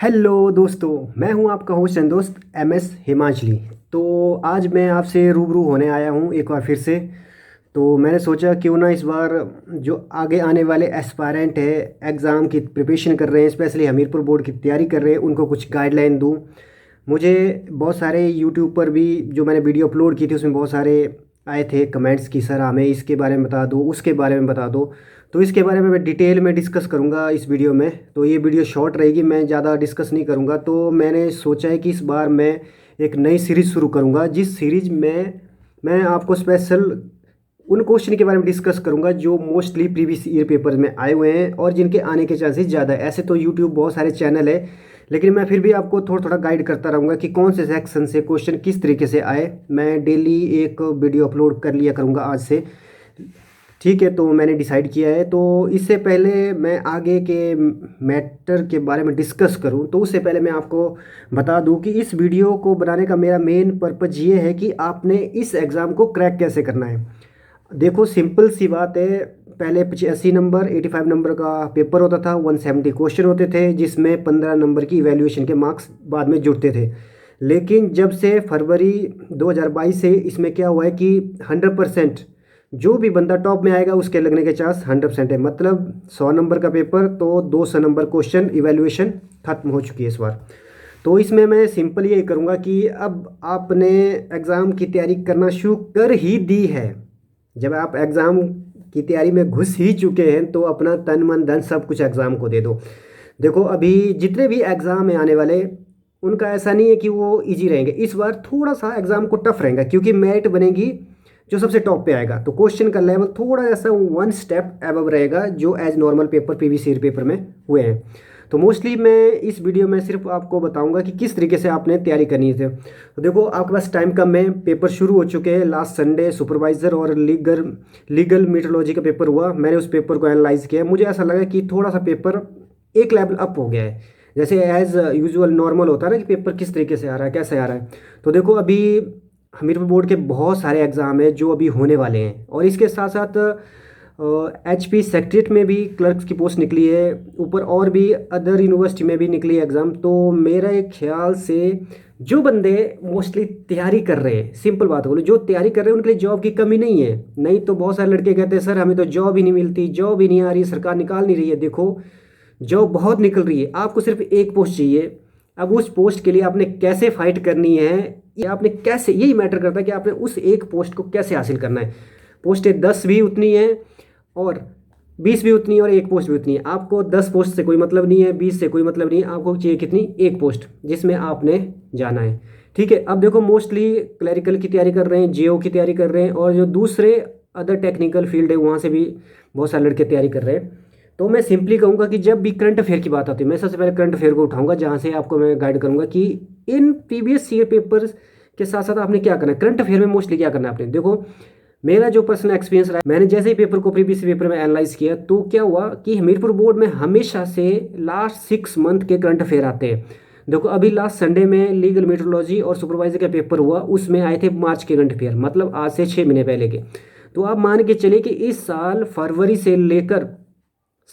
Hello दोस्तों, मैं हूं आपका होस्ट एंड दोस्त MS हिमाचली। तो आज मैं आपसे रूबरू होने आया हूं एक बार फिर से। तो मैंने सोचा क्यों ना इस बार जो आगे आने वाले एस्पायरेंट है, एग्ज़ाम की प्रिपरेशन कर रहे हैं, स्पेशली हमीरपुर बोर्ड की तैयारी कर रहे हैं, उनको कुछ गाइडलाइन दूं। मुझे बहुत सारे यूट्यूब पर भी जो मैंने वीडियो अपलोड की थी उसमें बहुत सारे आए थे कमेंट्स कि सर हमें इसके बारे में बता दो, उसके बारे में बता दो। तो इसके बारे में मैं डिटेल में डिस्कस करूंगा इस वीडियो में। तो ये वीडियो शॉर्ट रहेगी, मैं ज़्यादा डिस्कस नहीं करूंगा। तो मैंने सोचा है कि इस बार मैं एक नई सीरीज़ शुरू करूंगा, जिस सीरीज में मैं आपको स्पेशल उन क्वेश्चन के बारे में डिस्कस करूंगा जो मोस्टली प्रीवियस ईयर पेपर में आए हुए हैं और जिनके आने के चांसेस ज़्यादा है। ऐसे तो यूट्यूब बहुत सारे चैनल है, लेकिन मैं फिर भी आपको थोड़ा थोड़ा गाइड करता रहूँगा कि कौन से सेक्शन से क्वेश्चन किस तरीके से आए। मैं डेली एक वीडियो अपलोड कर लिया करूँगा आज से। ठीक है, तो मैंने डिसाइड किया है। तो इससे पहले मैं आगे के मैटर के बारे में डिस्कस करूं, तो उससे पहले मैं आपको बता दूं कि इस वीडियो को बनाने का मेरा मेन पर्पज़ ये है कि आपने इस एग्ज़ाम को क्रैक कैसे करना है। देखो, सिंपल सी बात है। पहले 85 नंबर 85 नंबर का पेपर होता था, 170 क्वेश्चन होते थे, जिसमें 15 नंबर की इवैल्यूएशन के मार्क्स बाद में जुड़ते थे। लेकिन जब से फरवरी 2022 से इसमें क्या हुआ है कि 100% जो भी बंदा टॉप में आएगा उसके लगने के चांस 100% है। मतलब 100 नंबर का पेपर तो 200 नंबर क्वेश्चन इवैल्यूएशन खत्म हो चुकी है इस बार। तो इसमें मैं सिंपल यही करूँगा कि अब आपने एग्ज़ाम की तैयारी करना शुरू कर ही दी है। जब आप एग्ज़ाम की तैयारी में घुस ही चुके हैं तो अपना तन मन धन सब कुछ एग्ज़ाम को दे दो। देखो, अभी जितने भी एग्ज़ाम है आने वाले, उनका ऐसा नहीं है कि वो इजी रहेंगे। इस बार थोड़ा सा एग्ज़ाम को टफ रहेगा, क्योंकि मेरिट बनेगी जो सबसे टॉप पे आएगा। तो क्वेश्चन का लेवल थोड़ा ऐसा 1 स्टेप अबव रहेगा जो as normal paper previous year paper में हुए हैं। तो मोस्टली मैं इस वीडियो में सिर्फ आपको बताऊंगा कि किस तरीके से आपने तैयारी करनी है। तो देखो, आपके पास टाइम कम है, पेपर शुरू हो चुके हैं। लास्ट संडे सुपरवाइज़र और लीगल मीटरोलॉजी का पेपर हुआ। मैंने उस पेपर को एनालाइज किया, मुझे ऐसा लगा कि थोड़ा सा पेपर एक लेवल अप हो गया है। जैसे एज यूजुअल नॉर्मल होता है ना कि पेपर किस तरीके से आ रहा है, कैसे आ रहा है। तो देखो, अभी हमीरपुर बोर्ड के बहुत सारे एग्ज़ाम हैं जो अभी होने वाले हैं, और इसके साथ साथ HP सेक्रेटरीट में भी क्लर्क्स की पोस्ट निकली है, ऊपर और भी अदर यूनिवर्सिटी में भी निकली है एग्ज़ाम। तो मेरा एक ख्याल से जो बंदे मोस्टली तैयारी कर रहे हैं, सिंपल बात बोलो, जो तैयारी कर रहे हैं उनके लिए जॉब की कमी नहीं है। नहीं तो बहुत सारे लड़के कहते हैं सर हमें तो जॉब ही नहीं मिलती, जॉब ही नहीं आ रही, सरकार निकाल नहीं रही है। देखो, जॉब बहुत निकल रही है, आपको सिर्फ एक पोस्ट चाहिए। अब उस पोस्ट के लिए आपने कैसे फाइट करनी है, ये आपने कैसे, यही मैटर करता है कि आपने उस एक पोस्ट को कैसे हासिल करना है। पोस्टें 10 भी उतनी है और 20 भी उतनी है और एक पोस्ट भी उतनी है। आपको 10 पोस्ट से कोई मतलब नहीं है, 20 से कोई मतलब नहीं है, आपको चाहिए कितनी, एक पोस्ट जिसमें आपने जाना है। ठीक है, अब देखो, मोस्टली क्लरिकल की तैयारी कर रहे हैं, JO की तैयारी कर रहे हैं, और जो दूसरे अदर टेक्निकल फील्ड है वहाँ से भी बहुत सारे लड़के तैयारी कर रहे हैं। तो मैं सिंपली कहूँगा कि जब भी करंट अफेयर की बात आती है, मैं सबसे पहले करंट अफेयर को उठाऊंगा, जहाँ से आपको मैं गाइड करूँगा कि इन प्रीवियस ईयर पेपर्स के साथ साथ आपने क्या करना है। करंट अफेयर में मोस्टली क्या करना है आपने, देखो मेरा जो पर्सनल एक्सपीरियंस रहा है, मैंने जैसे ही पेपर को प्रीवियस पेपर में एनालाइज किया, तो क्या हुआ कि हमीरपुर बोर्ड में हमेशा से लास्ट 6 मंथ के करंट अफेयर आते हैं। देखो, अभी लास्ट संडे में लीगल मेट्रोलॉजी और सुपरवाइजर का पेपर हुआ, उसमें आए थे मार्च के करंट अफेयर, मतलब आज से 6 महीने पहले के। तो आप मान के चलिए कि इस साल फरवरी से लेकर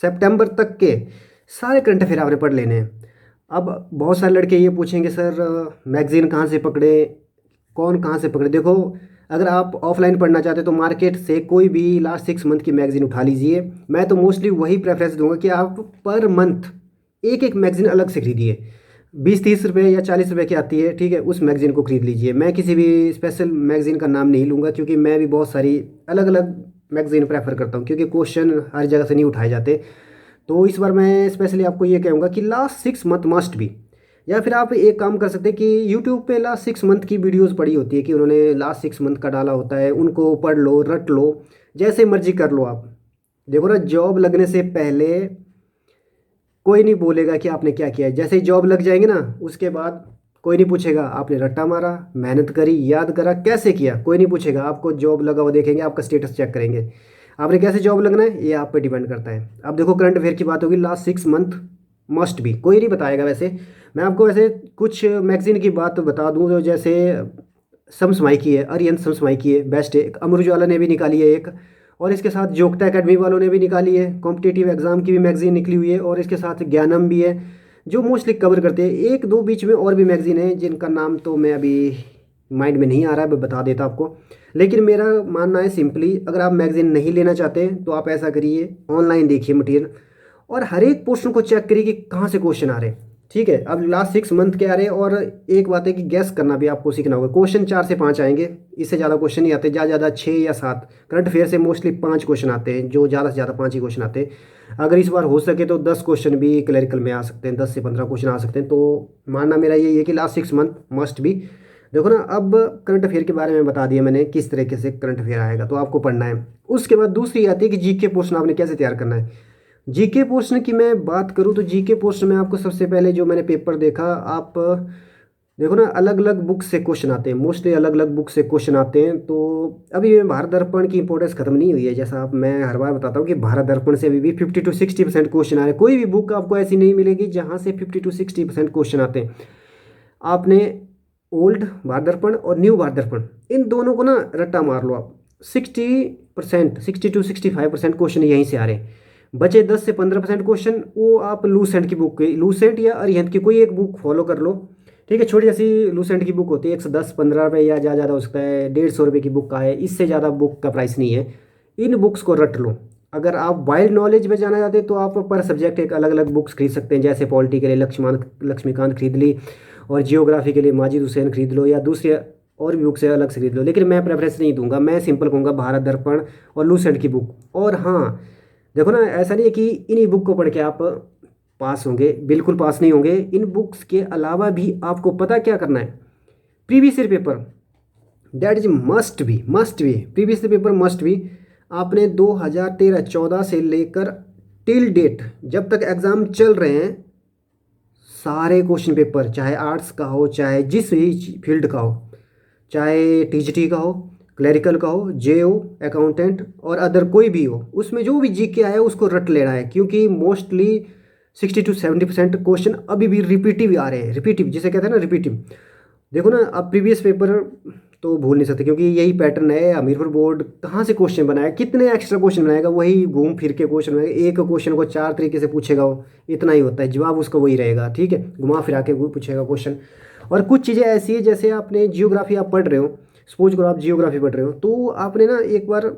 सितंबर तक के सारे करंट अफेयर आपने पढ़ लेने हैं। अब बहुत सारे लड़के ये पूछेंगे सर मैगजीन कहाँ से पकड़े, कौन कहाँ से पकड़े। देखो, अगर आप ऑफलाइन पढ़ना चाहते हो तो मार्केट से कोई भी लास्ट 6 मंथ की मैगजीन उठा लीजिए। मैं तो मोस्टली वही प्रेफरेंस दूंगा कि आप पर मंथ एक एक मैगजीन अलग से खरीदिए। 20-30 रुपये या 40 रुपये की आती है, ठीक है, उस मैगजीन को खरीद लीजिए। मैं किसी भी स्पेशल मैगजीन का नाम नहीं लूँगा, क्योंकि मैं भी बहुत सारी अलग अलग मैगजीन प्रेफर करता हूँ, क्योंकि क्वेश्चन हर जगह से नहीं उठाए जाते। तो इस बार मैं स्पेशली आपको ये कहूँगा कि लास्ट 6 मंथ मस्ट भी, या फिर आप एक काम कर सकते हैं कि यूट्यूब पे लास्ट 6 मंथ की वीडियोस पड़ी होती है कि उन्होंने लास्ट 6 मंथ का डाला होता है, उनको पढ़ लो, रट लो, जैसे मर्जी कर लो आप। देखो ना, जॉब लगने से पहले कोई नहीं बोलेगा कि आपने क्या किया है। जैसे ही जॉब लग जाएंगे ना, उसके बाद कोई नहीं पूछेगा आपने रट्टा मारा, मेहनत करी, याद करा, कैसे किया, कोई नहीं पूछेगा। आपको जॉब लगा हुआ देखेंगे, आपका स्टेटस चेक करेंगे, आपने कैसे जॉब लगना है ये आप पे डिपेंड करता है। अब देखो, करंट अफेयर की बात होगी, लास्ट 6 मंथ मस्ट भी, कोई नहीं बताएगा। वैसे मैं आपको वैसे कुछ मैगजीन की बात बता दूं, जो जैसे समसमाई की है, अरियंत समसमाई की है, बेस्ट है। एक अमर उजाला ने भी निकाली है एक, और इसके साथ जोगता एकेडमी वालों ने भी निकाली है, कॉम्पिटिटिव एग्जाम की भी मैगजीन निकली हुई है, और इसके साथ ज्ञानम भी है। जो मोस्टली कवर करते हैं। एक दो बीच में और भी मैगज़ीन है जिनका नाम तो मैं अभी माइंड में नहीं आ रहा है, मैं बता देता आपको। लेकिन मेरा मानना है सिंपली, अगर आप मैगज़ीन नहीं लेना चाहते तो आप ऐसा करिए, ऑनलाइन देखिए मटेरियल और हर एक पोर्शन को चेक करिए कि कहाँ से क्वेश्चन आ रहे हैं। ठीक है, अब लास्ट 6 मंथ के आ रहे हैं। और एक बात है कि गैस करना भी आपको सीखना होगा। क्वेश्चन 4 से 5 आएंगे, इससे ज़्यादा क्वेश्चन नहीं आते, ज़्यादा ज़्यादा 6 या 7। करंट अफेयर से मोस्टली 5 क्वेश्चन आते हैं, जो ज़्यादा से ज़्यादा 5 ही क्वेश्चन आते हैं। अगर इस बार हो सके तो 10 क्वेश्चन भी क्लरिकल में आ सकते हैं, 10 से 15 क्वेश्चन आ सकते हैं। तो मानना मेरा यही है कि लास्ट 6 मंथ मस्ट भी देखो ना। अब करंट अफेयर के बारे में बता दिया मैंने किस तरीके से करंट अफेयर आएगा, तो आपको पढ़ना है। उसके बाद दूसरी आती है कि जीके पोर्शन आपने कैसे तैयार करना है। जीके पोर्शन की मैं बात करूं तो जीके पोर्शन में आपको सबसे पहले जो मैंने पेपर देखा, आप देखो ना, अलग अलग बुक से क्वेश्चन आते हैं, मोस्टली अलग अलग बुक से क्वेश्चन आते हैं। तो अभी भारत दर्पण की इंपॉर्टेंस खत्म नहीं हुई है। जैसा आप, मैं हर बार बताता हूँ कि भारत दर्पण से अभी भी 50 to 60% क्वेश्चन आ रहे हैं। कोई भी बुक आपको ऐसी नहीं मिलेगी जहाँ से 50 to 60% क्वेश्चन आते हैं। आपने ओल्ड भारत दर्पण और न्यू भारत दर्पण, इन दोनों को ना रट्टा मार लो आप। 60%, 60 to 65% क्वेश्चन यहीं से आ रहे हैं। बचे 10 से 15% क्वेश्चन, वो आप लूसेंट की बुक, लूसेंट या अरिहंत की कोई एक बुक फॉलो कर लो। ठीक है, छोटी जैसी लूसेंट की बुक होती है, 110-15 रुपये या ज़्यादा ज़्यादा हो सकता है 150 रुपये की बुक का है, इससे ज़्यादा बुक का प्राइस नहीं है। इन बुक्स को रट लो। अगर आप वाइल्ड नॉलेज में जाना चाहते हैं तो आप पर सब्जेक्ट एक अलग अलग बुक्स खरीद सकते हैं। जैसे पॉलिटी के लिए लक्ष्मीकांत खरीद ली, और जियोग्राफी के लिए माजिद हुसैन खरीद लो, या दूसरे और भी बुक से अलग से खरीद लो। लेकिन मैं प्रेफरेंस नहीं दूंगा, मैं सिंपल कहूँगा भारत दर्पण और लूसेंट की बुक। और हाँ, देखो ना, ऐसा नहीं है कि इन्हीं बुक को पढ़ के आप पास होंगे, बिल्कुल पास नहीं होंगे। इन बुक्स के अलावा भी आपको पता क्या करना है, previous year paper, that is must be previous year paper must be. आपने 2013-14 से लेकर टिल डेट, जब तक एग्ज़ाम चल रहे हैं, सारे क्वेश्चन पेपर, चाहे आर्ट्स का हो, चाहे जिस भी फील्ड का हो, चाहे टीजीटी का हो, क्लरिकल का हो, जेओ, अकाउंटेंट और अदर कोई भी हो, उसमें जो भी जीके आया उसको रट लेना है। क्योंकि मोस्टली 60 to 70% क्वेश्चन अभी भी रिपीटिव आ रहे हैं। रिपीटिव जिसे कहते हैं ना, रिपीटिव। देखो ना, अब प्रीवियस पेपर तो भूल नहीं सकते, क्योंकि यही पैटर्न है। हमीरपुर बोर्ड कहाँ से क्वेश्चन बनाया, कितने एक्स्ट्रा क्वेश्चन बनाएगा, वही घूम फिर के क्वेश्चन बनाएगा। एक क्वेश्चन को 4 तरीके से पूछेगा, वो इतना ही होता है, जवाब उसका वही रहेगा। ठीक है, घुमा फिरा के वो पूछेगा क्वेश्चन। और कुछ चीज़ें ऐसी है, जैसे आपने जियोग्राफी आप पढ़ रहे हो, सपोज करो आप जियोग्राफी पढ़ रहे हो, तो आपने ना एक बार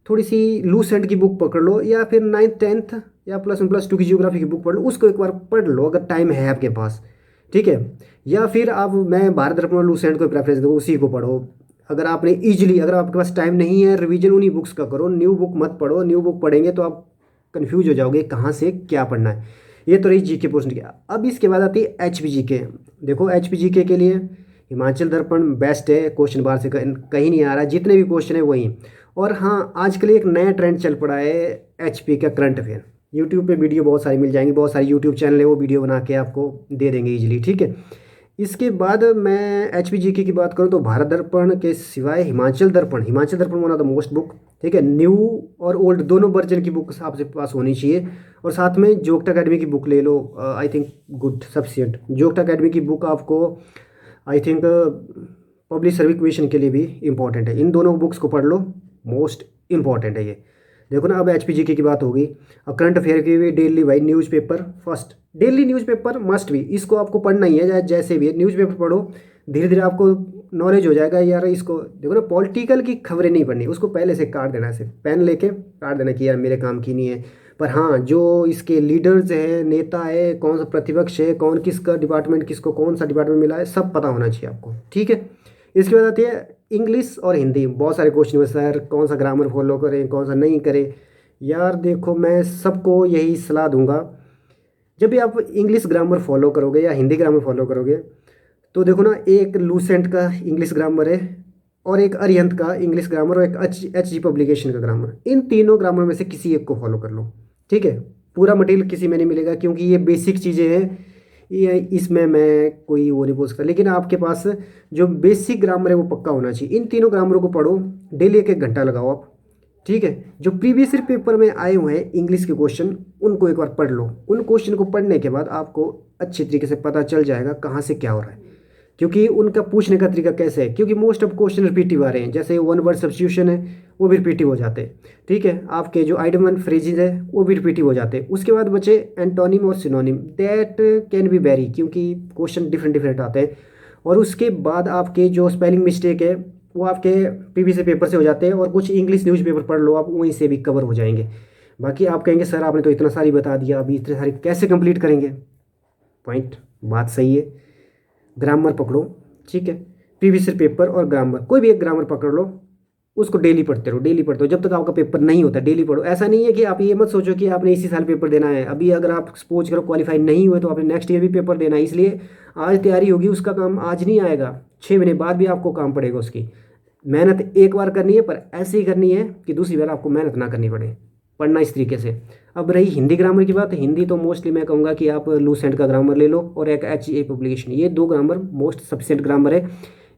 थोड़ी सी लूसेंट की बुक पकड़ लो, या फिर 9th 10th या +1 +2 की जियोग्राफी की बुक पढ़ लो, उसको एक बार पढ़ लो अगर टाइम है आपके पास। ठीक है, या फिर आप, मैं भारत रत्न और लूसेंट को प्रेफरेंस दूँ, उसी को पढ़ो। अगर आपने ईजिली, अगर आपके पास टाइम नहीं है, रिवीजन उन्हीं बुक्स का करो, न्यू बुक मत पढ़ो। न्यू बुक पढ़ेंगे तो आप कन्फ्यूज हो जाओगे कहाँ से क्या पढ़ना है। ये तो रही जीके पोर्शन की। अब इसके बाद आती है एचपीजीके। देखो, एचपीजीके के लिए हिमाचल दर्पण बेस्ट है, क्वेश्चन बाहर से कहीं नहीं आ रहा, जितने भी क्वेश्चन है वही। और हाँ, आजकल एक नया ट्रेंड चल पड़ा है एचपी का, करंट अफेयर। यूट्यूब पे वीडियो बहुत सारी मिल जाएंगी, बहुत सारे यूट्यूब चैनल है, वो वीडियो बना के आपको दे देंगे इजीली। ठीक है, इसके बाद मैं एचपीजीके की बात करूँ तो भारत दर्पण के सिवाय हिमाचल दर्पण one of the most book. ठीक है, न्यू और ओल्ड दोनों वर्जन की बुक आपके पास होनी चाहिए। और साथ में जोग्टा अकेडमी की बुक ले लो, आई थिंक गुड सफिशिएंट। जोग्टा अकेडमी की बुक आपको आई थिंक पब्लिक सर्विस के लिए भी इम्पॉर्टेंट है। इन दोनों बुक्स को पढ़ लो, मोस्ट इम्पॉर्टेंट है ये। देखो ना, अब एचपीजीके की बात होगी। अब करंट अफेयर की भी डेली भाई newspaper first, daily newspaper must भी, इसको आपको पढ़ना ही है, जैसे भी है न्यूज़पेपर पढ़ो। धीरे धीरे आपको नॉलेज हो जाएगा यार। इसको देखो ना, पॉलिटिकल की खबरें नहीं पढ़नी, उसको पहले से काट देना, ऐसे पेन लेके काट देना कि यार मेरे काम की नहीं है। पर हाँ, जो इसके लीडर्स हैं, नेता है, कौन सा प्रतिपक्ष है, कौन किसका डिपार्टमेंट, किसको कौन सा डिपार्टमेंट मिला है, सब पता होना चाहिए आपको। ठीक है, इसके बाद आती है इंग्लिश और हिंदी। बहुत सारे क्वेश्चन है सर, कौन सा ग्रामर फॉलो करें, कौन सा नहीं करें। यार देखो, मैं सबको यही सलाह दूंगा, जब भी आप इंग्लिश ग्रामर फॉलो करोगे या हिंदी ग्रामर फॉलो करोगे, तो देखो ना, एक लूसेंट का इंग्लिश ग्रामर है, और एक अरिहंत का इंग्लिश ग्रामर, और एक एच जी पब्लिकेशन का ग्रामर। इन तीनों ग्रामर में से किसी एक को फॉलो कर लो। ठीक है, पूरा मटेरियल किसी में नहीं मिलेगा, क्योंकि ये बेसिक चीज़ें हैं, ये इसमें मैं कोई वो नहीं बोल सकता। लेकिन आपके पास जो बेसिक ग्रामर है वो पक्का होना चाहिए। इन तीनों ग्रामरों को पढ़ो, डेली 1-1 घंटा लगाओ आप। ठीक है, जो प्रीवियस ईयर पेपर में आए हुए हैं इंग्लिश के क्वेश्चन, उनको एक बार पढ़ लो। उन क्वेश्चन को पढ़ने के बाद आपको अच्छे तरीके से पता चल जाएगा कहाँ से क्या हो रहा है। क्योंकि उनका पूछने का तरीका कैसे है, क्योंकि मोस्ट ऑफ क्वेश्चन रिपीटिव आ रहे हैं, जैसे वन वर्ड सब्स्टिट्यूशन है वो भी रिपीटिव हो जाते हैं। ठीक है, आपके जो आइटम वन फ्रेजेज है वो भी रिपीटिव हो जाते हैं। उसके बाद बचे एंटोनिम और synonym, that can be very, क्योंकि क्वेश्चन डिफरेंट डिफरेंट आते हैं। और उसके बाद आपके जो स्पेलिंग मिस्टेक है वो आपके प्रीवियस पेपर से हो जाते हैं, और कुछ इंग्लिश न्यूज़पेपर पढ़ लो आप, वहीं से भी कवर हो जाएंगे। बाकी आप कहेंगे सर आपने तो इतना सारी बता दिया, अभी इतने सारे कैसे कंप्लीट करेंगे? पॉइंट, बात सही है। ग्रामर पकड़ो, ठीक है, प्रीवियस पेपर और ग्रामर, कोई भी एक ग्रामर पकड़ लो, उसको डेली पढ़ते रहो, डेली पढ़ते हो जब तक आपका पेपर नहीं होता, डेली पढ़ो। ऐसा नहीं है कि आप ये मत सोचो कि आपने इसी साल पेपर देना है। अभी अगर आप सपोज करो क्वालिफाई नहीं हुए तो आपने नेक्स्ट ईयर भी पेपर देना है, इसलिए आज तैयारी होगी, उसका काम आज नहीं आएगा, 6 महीने बाद भी आपको काम पड़ेगा उसकी। मेहनत एक बार करनी है, पर ऐसे ही करनी है कि दूसरी बार आपको मेहनत ना करनी पड़े, पढ़ना इस तरीके से। अब रही हिंदी ग्रामर की बात, हिंदी तो मोस्टली मैं कहूँगा कि आप लूसेंट का ग्रामर ले लो और एक HEA पब्लिकेशन, ये 2 ग्रामर मोस्ट सफिशिएंट ग्रामर है।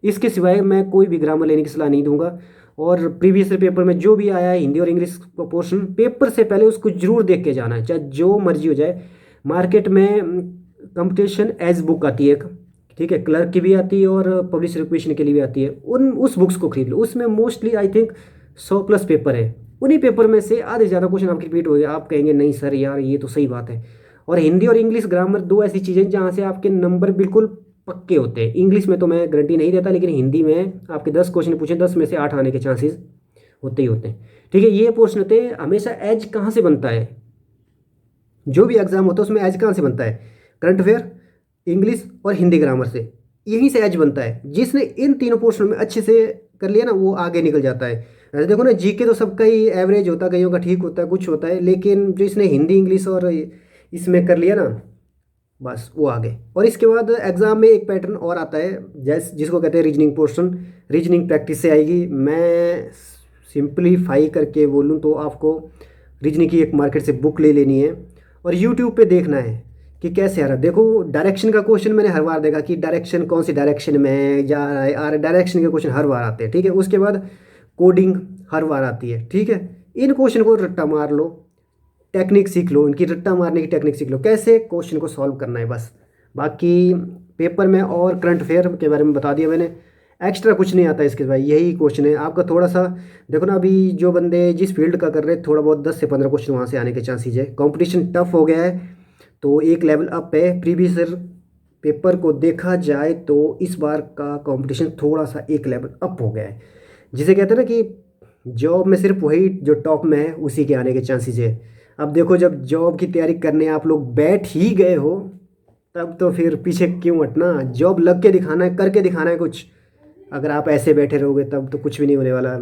इसके सिवाय मैं कोई भी ग्रामर लेने की सलाह नहीं दूंगा। और प्रीवियस पेपर में जो भी आया है हिंदी और इंग्लिश का पोर्शन, पेपर से पहले उसको जरूर देख के जाना है, चाहे जो मर्जी हो जाए। मार्केट में कंपटीशन एज बुक आती है एक, ठीक है, क्लर्क की भी आती है और पब्लिश रिक्वेशन के लिए भी आती है, उस बुक्स को खरीद लो। उसमें मोस्टली आई थिंक 100+ पेपर है, उन्हीं पेपर में से आधे ज़्यादा क्वेश्चन आपके रिपीट हो गए। आप कहेंगे नहीं सर यार ये तो सही बात है। और हिंदी और इंग्लिश ग्रामर 2 ऐसी चीज़ें जहाँ से आपके नंबर बिल्कुल पक्के होते हैं। इंग्लिश में तो मैं गारंटी नहीं देता, लेकिन हिंदी में आपके 10 क्वेश्चन पूछे, 10 में से 8 आने के चांसेस होते ही होते हैं। ठीक है, ये पोर्शन होते हैं। हमेशा एज कहाँ से बनता है, जो भी एग्जाम होता है उसमें एज कहाँ से बनता है? करंट अफेयर, इंग्लिश और हिंदी ग्रामर से, यहीं से एज बनता है। जिसने इन तीनों पोर्शन में अच्छे से कर लिया ना, वो आगे निकल जाता है। ऐसे देखो ना, जीके तो सबका ही एवरेज होता है, कईयों का ठीक होता है, कुछ होता है, लेकिन जो इसने हिंदी इंग्लिश और इसमें कर लिया ना, बस वो आगे। और इसके बाद एग्जाम में एक पैटर्न और आता है, जैस जिसको कहते हैं रीजनिंग पोर्शन। रीजनिंग प्रैक्टिस से आएगी। मैं सिंपलीफाई करके बोलूँ तो आपको रीजनिंग की एक मार्केट से बुक ले लेनी है और यूट्यूब पे देखना है कि कैसे आ रहा है। देखो, डायरेक्शन का क्वेश्चन मैंने हर बार देखा कि डायरेक्शन कौन सी डायरेक्शन में जा रहा है, आ डायरेक्शन के क्वेश्चन हर बार आते हैं, ठीक है। उसके बाद कोडिंग हर बार आती है, ठीक है। इन क्वेश्चन को रट्टा मार लो, टेक्निक सीख लो, इनकी रट्टा मारने की टेक्निक सीख लो, कैसे क्वेश्चन को सॉल्व करना है, बस। बाकी पेपर में और करंट अफेयर के बारे में बता दिया मैंने, एक्स्ट्रा कुछ नहीं आता इसके भाई, यही क्वेश्चन है आपका। थोड़ा सा देखो ना, अभी जो बंदे जिस फील्ड का कर रहे हैं, थोड़ा बहुत 10 से 15 क्वेश्चन वहाँ से आने के चांसेस है। कंपटीशन टफ हो गया है तो एक लेवल अप है। प्रीवियस ईयर पेपर को देखा जाए तो इस बार का कंपटीशन थोड़ा सा एक लेवल अप हो गया है, जिसे कहते हैं ना कि जॉब में सिर्फ वही जो टॉप में है उसी के आने के चांसेस है। अब देखो, जब जॉब की तैयारी करने आप लोग बैठ ही गए हो, तब तो फिर पीछे क्यों हटना? जॉब लग के दिखाना है, करके दिखाना है कुछ। अगर आप ऐसे बैठे रहोगे तब तो कुछ भी नहीं होने वाला।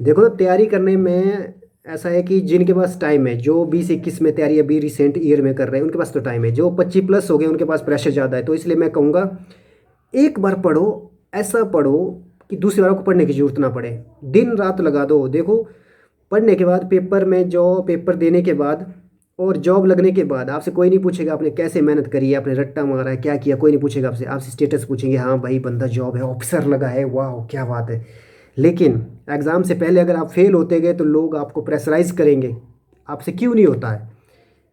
देखो ना, तैयारी करने में ऐसा है कि जिनके पास टाइम है, जो 20-21 में तैयारी अभी रिसेंट ईयर में कर रहे हैं, उनके पास तो टाइम है। जो 25+ हो गए उनके पास प्रेशर ज़्यादा है। तो इसलिए मैं कहूँगा एक बार पढ़ो, ऐसा पढ़ो कि दूसरी बार को पढ़ने की ज़रूरत ना पड़े। दिन रात लगा दो। देखो, पढ़ने के बाद पेपर में, जो पेपर देने के बाद और जॉब लगने के बाद आपसे कोई नहीं पूछेगा आपने कैसे मेहनत करी है, आपने रट्टा मारा है, क्या किया, कोई नहीं पूछेगा आपसे। आपसे स्टेटस पूछेंगे, हाँ भाई बंदा जॉब है, ऑफिसर लगा है, वाह क्या बात है। लेकिन एग्ज़ाम से पहले अगर आप फेल होते गए तो लोग आपको प्रेशराइज करेंगे। आपसे क्यों नहीं होता है?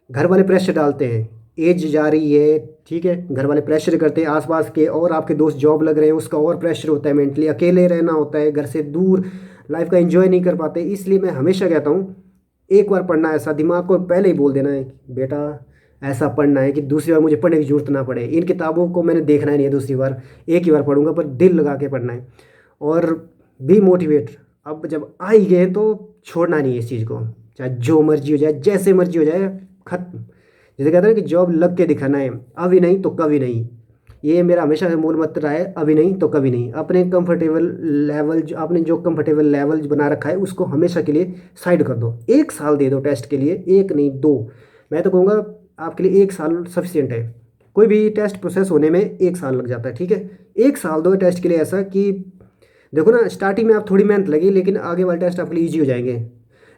घर वाले प्रेशर डालते हैं, एज जा रही है, ठीक है, घर वाले प्रेशर करते हैं, आसपास के और आपके दोस्त जॉब लग रहे हैं उसका और प्रेशर होता है, मेंटली अकेले रहना होता है, घर से दूर, लाइफ का एंजॉय नहीं कर पाते। इसलिए मैं हमेशा कहता हूँ एक बार पढ़ना है, ऐसा दिमाग को पहले ही बोल देना है कि बेटा ऐसा पढ़ना है कि दूसरी बार मुझे पढ़ने की जरूरत ना पड़े। इन किताबों को मैंने देखना ही नहीं है दूसरी बार, एक ही बार पढ़ूंगा, पर दिल लगा के पढ़ना है और बी मोटिवेट। अब जब आ ही गए तो छोड़ना नहीं है इस चीज़ को, चाहे जो मर्जी हो जाए, जैसे मर्जी हो जाए, खत्म। जैसे कहते हैं कि जॉब लग के दिखाना है, अभी नहीं तो कभी नहीं। ये मेरा हमेशा से मूल मंत्र रहा है, अभी नहीं तो कभी नहीं। अपने कंफर्टेबल लेवल, जो आपने जो कंफर्टेबल लेवल बना रखा है उसको हमेशा के लिए साइड कर दो। 1 साल दे दो टेस्ट के लिए, एक नहीं 2। मैं तो कहूँगा आपके लिए 1 साल सफिशियंट है। कोई भी टेस्ट प्रोसेस होने में 1 साल लग जाता है, ठीक है। 1 साल दो टेस्ट के लिए, ऐसा कि देखो ना, स्टार्टिंग में आप थोड़ी मेहनत लगी, लेकिन आगे वाले टेस्ट आपके लिए ईजी हो जाएंगे।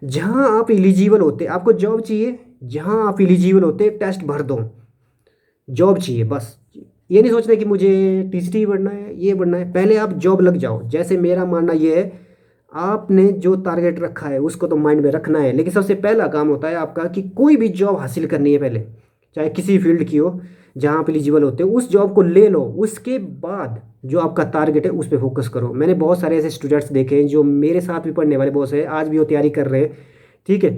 जहाँ आप एलिजिबल होते, आपको जॉब चाहिए, जहाँ आप एलिजिबल होते टेस्ट भर दो, जॉब चाहिए बस। ये नहीं सोचना कि मुझे टीसीटी बनना है, ये बनना है, पहले आप जॉब लग जाओ। जैसे मेरा मानना ये है, आपने जो टारगेट रखा है उसको तो माइंड में रखना है, लेकिन सबसे पहला काम होता है आपका कि कोई भी जॉब हासिल करनी है पहले, चाहे किसी फील्ड की हो। जहाँ आप एलिजिबल होते हो उस जॉब को ले लो। उसके बाद जो आपका टारगेट है उस पर फोकस करो। मैंने बहुत सारे ऐसे स्टूडेंट्स देखे हैं जो मेरे साथ भी पढ़ने वाले बहुत है, आज भी वो तैयारी कर रहे हैं, ठीक है।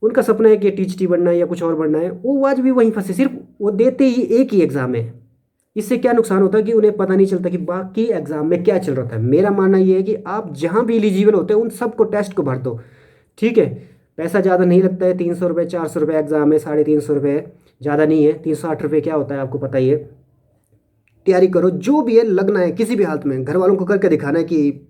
उनका सपना है कि टीचर बनना है या कुछ और बनना है, वो आज भी वहीं फंसे। सिर्फ वो देते ही एक ही एग्ज़ाम है। इससे क्या नुकसान होता है कि उन्हें पता नहीं चलता कि बाकी एग्जाम में क्या चल रहा था। मेरा मानना ये है कि आप जहाँ भी एलिजिबल होते हैं उन सबको टेस्ट को भर दो, ठीक है। पैसा ज़्यादा नहीं लगता है, 300 रुपये 400 रुपये एग्जाम है, 350 रुपये ज़्यादा नहीं है। 360 रुपये क्या होता है आपको पता ही है। तैयारी करो, जो भी है लगना है किसी भी हालत में। घर वालों को करके दिखाना है कि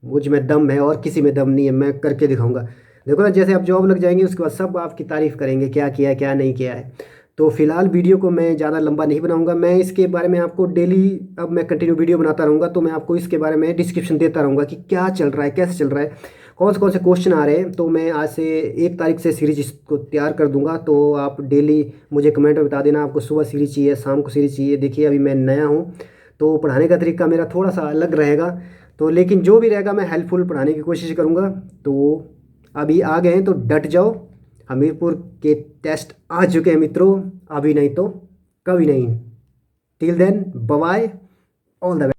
मुझ में दम है और किसी में दम नहीं है, मैं करके दिखाऊंगा। देखो ना, जैसे आप जॉब लग जाएंगे उसके बाद सब आपकी तारीफ़ करेंगे, क्या किया है क्या नहीं किया है। तो फिलहाल वीडियो को मैं ज़्यादा लंबा नहीं बनाऊंगा। मैं इसके बारे में आपको डेली, अब मैं कंटिन्यू वीडियो बनाता रहूँगा, तो मैं आपको इसके बारे में डिस्क्रिप्शन देता रहूँगा कि क्या चल रहा है, कैसे चल रहा है, कौन से क्वेश्चन आ रहे हैं। तो मैं आज से 1 तारीख से सीरीज इसको तैयार कर दूंगा। तो आप डेली मुझे कमेंट में बता देना आपको सुबह सीरीज चाहिए, शाम को सीरीज चाहिए। देखिए अभी मैं नया हूँ तो पढ़ाने का तरीका मेरा थोड़ा सा अलग रहेगा, तो लेकिन जो भी रहेगा मैं हेल्पफुल पढ़ाने की कोशिश करूँगा। तो अभी आ गए हैं तो डट जाओ, हमीरपुर के टेस्ट आ चुके हैं मित्रों, अभी नहीं तो कभी नहीं। Till then bye, all the